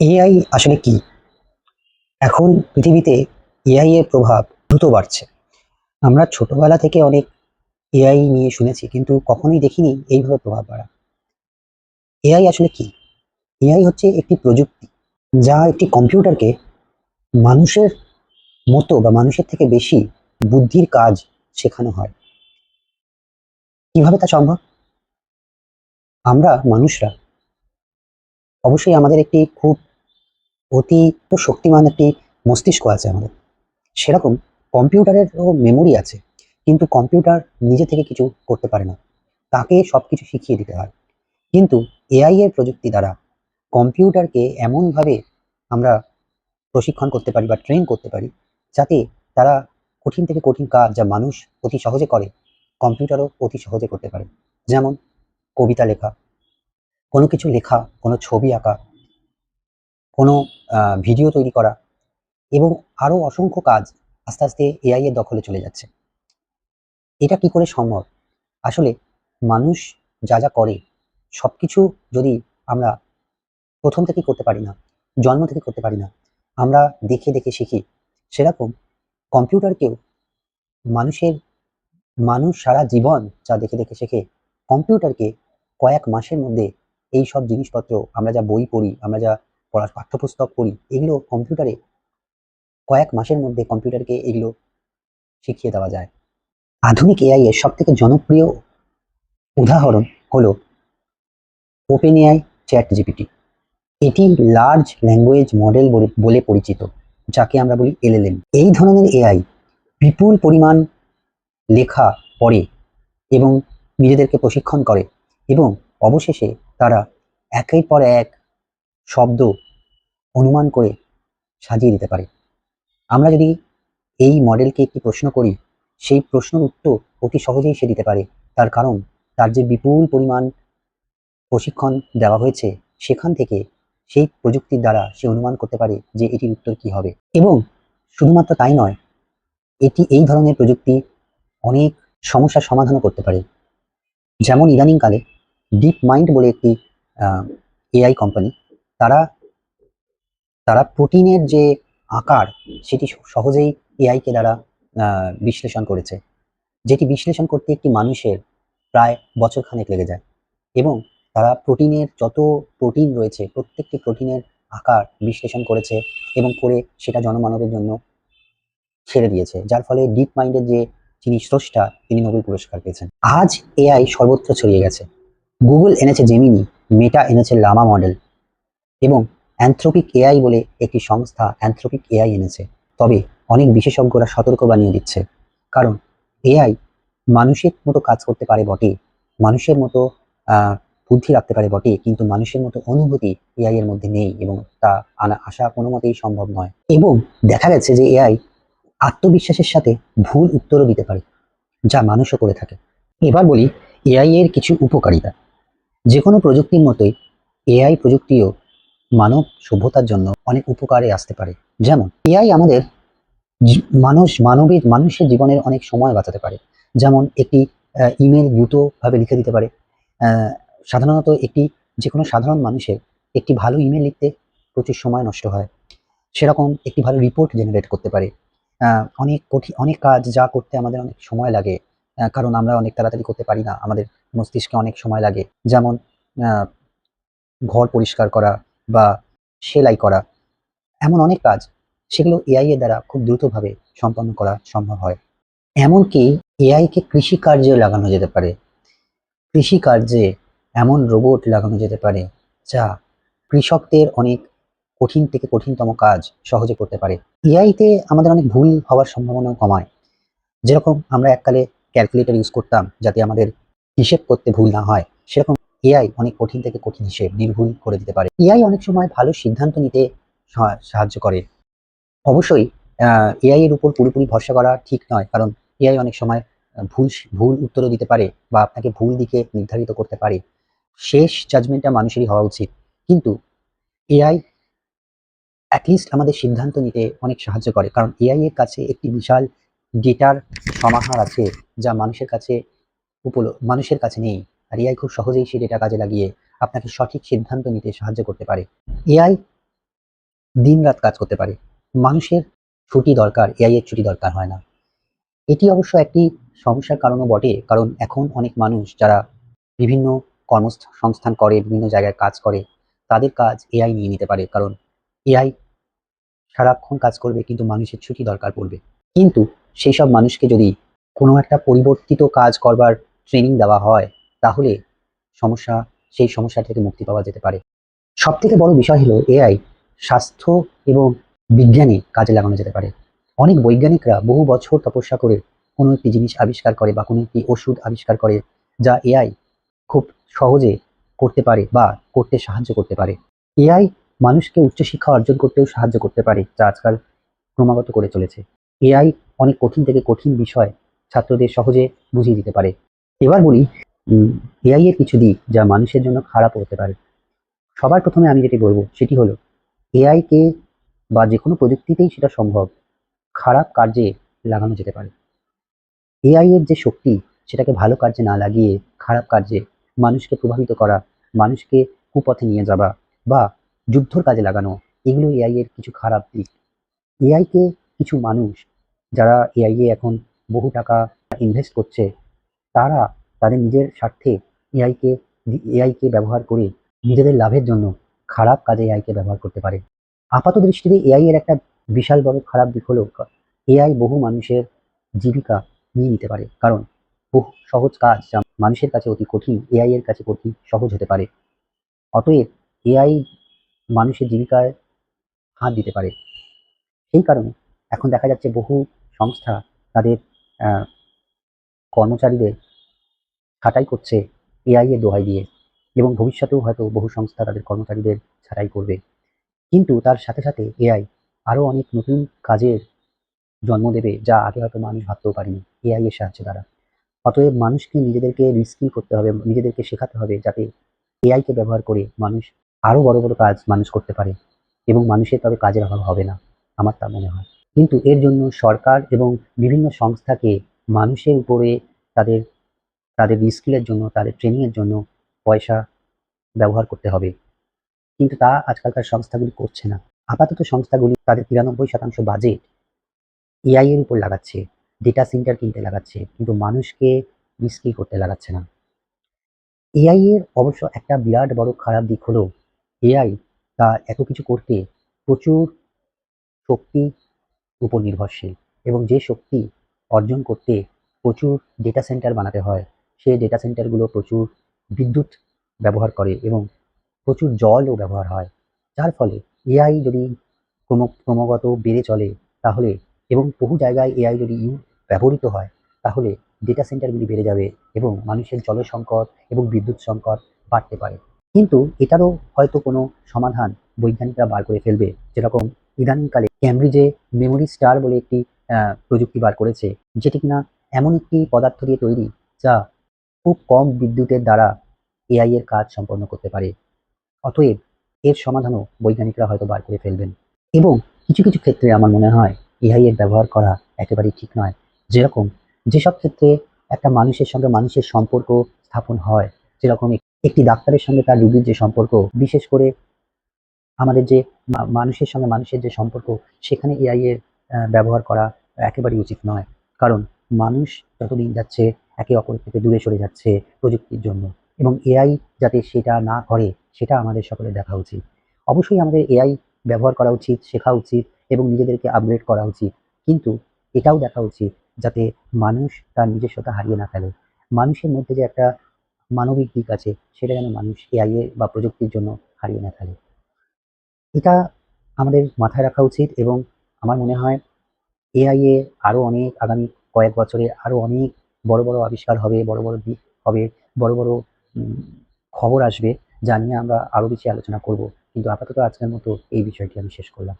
AI আসলে কি? এখন পৃথিবীতে এআই এর প্রভাব দ্রুত বাড়ছে। আমরা ছোটবেলা থেকে অনেক এআই নিয়ে শুনেছি, কিন্তু কখনোই দেখিনি এইভাবে প্রভাব বাড়া। এআই আসলে কি? এআই হচ্ছে একটি প্রযুক্তি, যা একটি কম্পিউটারকে মানুষের মতো বা মানুষের থেকে বেশি বুদ্ধির কাজ শেখানো হয়। কিভাবে তা সম্ভব? আমরা মানুষরা অবশ্যই আমাদের একটি খুব অতি শক্তিমান একটি মস্তিষ্ক আছে আমাদের। সেরকম কম্পিউটারেরও মেমোরি আছে। কিন্তু কম্পিউটার নিজে থেকে কিছু করতে পারে না। তাকে সবকিছু শিখিয়ে দিতে হয়। কিন্তু এআই এর প্রযুক্তি দ্বারা কম্পিউটারকে এমনভাবে আমরা প্রশিক্ষণ করতে পারি বা ট্রেন করতে পারি, যাতে তারা কঠিন থেকে কঠিন কাজ যা মানুষ অতি সহজে করে, কম্পিউটারও অতি সহজে করতে পারে। যেমন কবিতা লেখা, কোনো কিছু লেখা, কোনো ছবি আঁকা, কোনো ভিডিও তৈরি করা এবং আরো অসংখ্য কাজ আস্তে, আস্তে এআই এর দখলে চলে যাচ্ছে। এটা কি করে সম্ভব? আসলে মানুষ যা, যা করে সবকিছু যদি আমরা ১ম থেকেই করতে পারি না, জন্ম থেকে করতে পারি না, আমরা দেখে, দেখে শিখি। সেরকম কম্পিউটারকেও মানুষের মানুষ সারা জীবন যা দেখে, দেখে শেখে, কম্পিউটারকে কয়েক মাসের মধ্যে এইসব জিনিসপত্র আমরা যা বই পড়ি, আমরা যা পাঠ্যপুস্তক পড়ি, এগুলো কম্পিউটারে কয়েক মাসের মধ্যে কম্পিউটারকে এগুলো শিখিয়ে দেওয়া যায়। আধুনিক এআই এর সবথেকে জনপ্রিয় উদাহরণ হলো ওপেনএআই চ্যাটজিপিটি। এটি লার্জ ল্যাঙ্গুয়েজ মডেল বলে পরিচিত, যাকে আমরা বলি এলএলএম। এই ধরনের এআই বিপুল পরিমাণ লেখা পড়ে এবং নিজেদেরকে প্রশিক্ষণ করে এবং অবশেষে তারা একের পর এক শব্দ অনুমান করে সাজিয়ে দিতে পারে। আমরা যদি এই মডেলকে একটি প্রশ্ন করি, সেই প্রশ্নের উত্তর অতি সহজেই সে দিতে পারে। তার কারণ তার যে বিপুল পরিমাণ প্রশিক্ষণ দেওয়া হয়েছে, সেখান থেকে সেই প্রযুক্তির দ্বারা সে অনুমান করতে পারে যে এটির উত্তর কি হবে। এবং শুধুমাত্র তাই নয়, এটি এই ধরনের প্রযুক্তি অনেক সমস্যার সমাধানও করতে পারে। যেমন ইদানিংকালে ডিপ মাইন্ড বলে একটি এআই কোম্পানি, তারা তারা প্রোটিনের যে আকার সেটি সহজেই এআই কে দ্বারা বিশ্লেষণ করেছে, যেটি বিশ্লেষণ করতে একটি মানুষের প্রায় বছরখানেক লেগে যায়। এবং তারা প্রোটিনের যত প্রোটিন রয়েছে প্রত্যেকটি প্রোটিনের আকার বিশ্লেষণ করেছে এবং করে সেটা জনমানবের জন্য ছেড়ে দিয়েছে, যার ফলে ডিপ মাইন্ডের যে যিনি স্রষ্টা তিনি নোবেল পুরস্কার পেয়েছেন। আজ এআই সর্বত্র ছড়িয়ে গেছে। গুগল এনেছে জেমিনি, মেটা এনেছে লামা মডেল এবং অ্যানথ্রোপিক এআই বলে একটি সংস্থা অ্যানথ্রোপিক এআই এনেছে। তবে অনেক বিশেষজ্ঞরা সতর্ক বানিয়ে দিচ্ছে, কারণ এআই মানুষের মতো কাজ করতে পারে বটে, মানুষের মতো বুদ্ধি রাখতে পারে বটে, কিন্তু মানুষের মতো অনুভূতি এআই এর মধ্যে নেই এবং তা আশা কোনো মতেই সম্ভব নয়। এবং দেখা গেছে যে এআই আত্মবিশ্বাসের সাথে ভুল উত্তরও দিতে পারে, যা মানুষও করে থাকে। এবার বলি এআই এর কিছু উপকারিতা। যে কোনো প্রযুক্তির মতোই এআই প্রযুক্তিও মানব সভ্যতার জন্য অনেক উপকারে আসতে পারে। যেমন এআই আমাদের মানুষের জীবনের অনেক সময় বাঁচাতে পারে। যেমন একটি ইমেল দ্রুতভাবে লিখে দিতে পারে। আহ, সাধারণত যে কোনো সাধারণ মানুষের একটি ভালো ইমেল লিখতে প্রচুর সময় নষ্ট হয়, সেরকম একটি ভালো রিপোর্ট জেনারেট করতে পারে। অনেক কাজ যা করতে আমাদের অনেক সময় লাগে, কারণ আমরা অনেক তাড়াতাড়ি করতে পারি না, আমাদের মস্তিষ্কে অনেক সময় লাগে। যেমন আহ, ঘর পরিষ্কার করা বা সেলাই করা, এমন অনেক কাজ, সেগুলো এআই এর দ্বারা খুব দ্রুতভাবে সম্পন্ন করা সম্ভব হয়। এমনকি এআই কে কৃষিকার্যেও লাগানো যেতে পারে। কৃষিকার্যে এমন রোবট লাগানো যেতে পারে যা কৃষকদের অনেক কঠিন থেকে কঠিনতম কাজ সহজে করতে পারে। এআই তে আমাদের অনেক ভুল হওয়ার সম্ভাবনাও কমায়। যেরকম আমরা এককালে ক্যালকুলেটর ইউজ করতাম যাতে আমাদের হিসেব করতে ভুল না হয়, সেরকম এআই অনেক কঠিন থেকে কঠিন হিসেব নির্ভুল করে দিতে পারে। এআই অনেক সময় ভালো সিদ্ধান্ত নিতে সাহায্য করে। অবশ্যই এআই এর উপর পুরোপুরি ভরসা করা ঠিক নয়, কারণ এআই অনেক সময় ভুল ভুল উত্তরও দিতে পারে বা আপনাকে ভুল দিকে নির্ধারিত করতে পারে। শেষ জাজমেন্টটা মানুষেরই হওয়া উচিত। কিন্তু এআই লিস্ট আমাদের সিদ্ধান্ত নিতে অনেক সাহায্য করে, কারণ এআই এর কাছে একটি বিশাল ডেটার সমাহার আছে, যা মানুষের কাছে নেই। আর এআই খুব সহজেই সেই ডেটা কাজে লাগিয়ে আপনাকে সঠিক সিদ্ধান্ত নিতে সাহায্য করতে পারে। এআই দিনরাত কাজ করতে পারে। মানুষের ছুটি দরকার, এআই এর ছুটি দরকার হয় না। এটি অবশ্য একটি সমস্যার কারণও বটে। কারণ এখন অনেক মানুষ যারা বিভিন্ন কর্মসংস্থান করে, বিভিন্ন জায়গায় কাজ করে, তাদের কাজ এআই নিয়ে নিতে পারে। কারণ এআই সারাক্ষণ কাজ করবে কিন্তু মানুষের ছুটি দরকার পড়বে। কিন্তু সেইসব মানুষকে যদি কোনো একটা পরিবর্তিত কাজ করবার ট্রেনিং দেওয়া হয়, তাহলে সমস্যা সেই সমস্যা থেকে মুক্তি পাওয়া যেতে পারে। সবথেকে বড় বিষয় হলো এআই স্বাস্থ্য এবং বিজ্ঞানে কাজে লাগানো যেতে পারে। অনেক বৈজ্ঞানিকরা বহু বছর তপস্যা করে কোনো একটি জিনিস আবিষ্কার করে বা কোনো একটি ওষুধ আবিষ্কার করে, যা এআই খুব সহজে করতে পারে বা করতে সাহায্য করতে পারে। এআই মানুষকে উচ্চশিক্ষা অর্জন করতেও সাহায্য করতে পারে, যা আজকাল ক্রমাগত করে চলেছে। এআই অনেক কঠিন থেকে কঠিন বিষয় ছাত্রদের সহজে বুঝিয়ে দিতে পারে। এবার বলি এআই এর কিছু দিক যা মানুষের জন্য খারাপ হতে পারে। সবার প্রথমে আমি যেটি বলবো সেটি হলো এআই কে বা যেকোনো প্রযুক্তিতেই সেটা সম্ভব খারাপ কাজে লাগানো যেতে পারে। এআই এর যে শক্তি সেটাকে ভালো কাজে না লাগিয়ে খারাপ কাজে মানুষকে প্রভাবিত করা, মানুষকে কুপথে নিয়ে যাওয়া বা যুদ্ধর কাজে লাগানো, এগুলো এআই এর কিছু খারাপ দিক। এআই কে কিছু মানুষ যারা এআই এ এখন বহু টাকা ইনভেস্ট করছে, তারা তাদের নিজের স্বার্থে এআই কে এআই কে ব্যবহার করে নিজেদের লাভের জন্য খারাপ কাজে এআই কে ব্যবহার করতে পারে। আপাত দৃষ্টিতে এআই এর একটা বিশাল বড় খারাপ দিক হলো এআই বহু মানুষের জীবিকা নিয়ে নিতে পারে। কারণ বহু সহজ কাজ যা মানুষের কাছে অতি কঠিন, এআই এর কাছে অতি সহজ হতে পারে। অতএব এআই মানুষের জীবিকায় হাত দিতে পারে। সেই কারণে এখন দেখা যাচ্ছে বহু সংস্থা তাদের আহ, কর্মচারীদের ছাঁটাই করছে এআই এর দোহাই দিয়ে, এবং ভবিষ্যতেও হয়তো বহু সংস্থা তাদের কর্মচারীদের ছাঁটাই করবে। কিন্তু তার সাথে সাথে এআই আরো অনেক নতুন কাজের জন্ম দেবে, যা আগে হয়তো মানুষ ভাবতেও পারেনি এআই এর সাহায্যে দ্বারা। অতএব মানুষকে নিজেদেরকে রিস্কিল করতে হবে, নিজেদেরকে শেখাতে হবে, যাতে এআই কে ব্যবহার করে মানুষ আরো বড় বড় কাজ মানুষ করতে পারে এবং মানুষের তবে কাজের অভাব হবে না, আমার তা মনে হয়। কিন্তু এর জন্য সরকার এবং বিভিন্ন সংস্থাকে মানুষের উপরে তাদের তাদের রিস্কিলের জন্য, তাদের ট্রেনিং এর জন্য পয়সা ব্যবহার করতে হবে। কিন্তু তা আজকালকার সংস্থাগুলি করছে না। আপাতত সংস্থাগুলি তাদের ৯৩% বাজেট এআই এর উপর লাগাচ্ছে, ডেটা সেন্টার কিনতে লাগাচ্ছে, কিন্তু মানুষকে রিস্কিল করতে লাগাচ্ছে না। এআই এর অবশ্য একটা বিরাট বড় খারাপ দিক হলো এআই তা এত কিছু করতে প্রচুর শক্তি উপর নির্ভরশীল, এবং যে শক্তি অর্জন করতে প্রচুর ডেটা সেন্টার বানাতে হয়, সেই ডেটা সেন্টারগুলো প্রচুর বিদ্যুৎ ব্যবহার করে এবং প্রচুর জলও ব্যবহার হয়। যার ফলে এআই যদি ক্রমাগত বেড়ে চলে তাহলে, এবং বহু জায়গায় এআই যদি ব্যবহৃত হয়, তাহলে ডেটা সেন্টারগুলি বেড়ে যাবে এবং মানুষের জল সংকট এবং বিদ্যুৎ সংকট বাড়তে পারে। কিন্তু এটারও হয়তো কোনো সমাধান বৈজ্ঞানিকরা বার করে ফেলবে। যেরকম ইদানিংকালে ক্যামব্রিজে মেমোরি স্টার বলে একটি প্রযুক্তি বার করেছে, যেটি কিনা এমন একটি পদার্থ দিয়ে তৈরি যা খুব কম বিদ্যুতের দ্বারা এআই এর কাজ সম্পন্ন করতে পারে। অতএব এর সমাধানও বৈজ্ঞানিকরা হয়তো বার করে ফেলবেন। এবং কিছু কিছু ক্ষেত্রে আমার মনে হয় এআই এর ব্যবহার করা একেবারেই ঠিক নয়। যেরকম যেসব ক্ষেত্রে একটা মানুষের সঙ্গে মানুষের সম্পর্ক স্থাপন হয়, যেরকম একটি ডাক্তারের সঙ্গে তার রোগীর যে সম্পর্ক, বিশেষ করে আমাদের যে মানুষের সঙ্গে মানুষের যে সম্পর্ক, সেখানে এআই এর ব্যবহার করা একেবারেই উচিত নয়। কারণ মানুষ যতদিন যাচ্ছে একে অপরের থেকে দূরে সরে যাচ্ছে প্রযুক্তির জন্য, এবং এআই যাতে সেটা না করে সেটা আমাদের সকলের দেখা উচিত। অবশ্যই আমাদের এআই ব্যবহার করা উচিত, শেখা উচিত এবং নিজেদেরকে আপগ্রেড করা উচিত। কিন্তু এটাও দেখা উচিত যাতে মানুষ তার নিজস্বতা হারিয়ে না ফেলে। মানুষের মধ্যে যে একটা মানবিক দিক আছে, সেটা যেন মানুষ এআই এর বা প্রযুক্তির জন্য হারিয়ে না ফেলে। এটা আমাদের মাথায় রাখা উচিত, এবং আমার মনে হয় এআই এ আরো অনেক আগামী কয়েক বছরে আরো অনেক বড় বড় আবিষ্কার হবে, বড় বড় দিক হবে, বড় বড় উম, খবর আসবে, যা নিয়ে আমরা আরো বেশি আলোচনা করব। কিন্তু আপাতত আজকের মতো এই বিষয়টি আমি শেষ করলাম।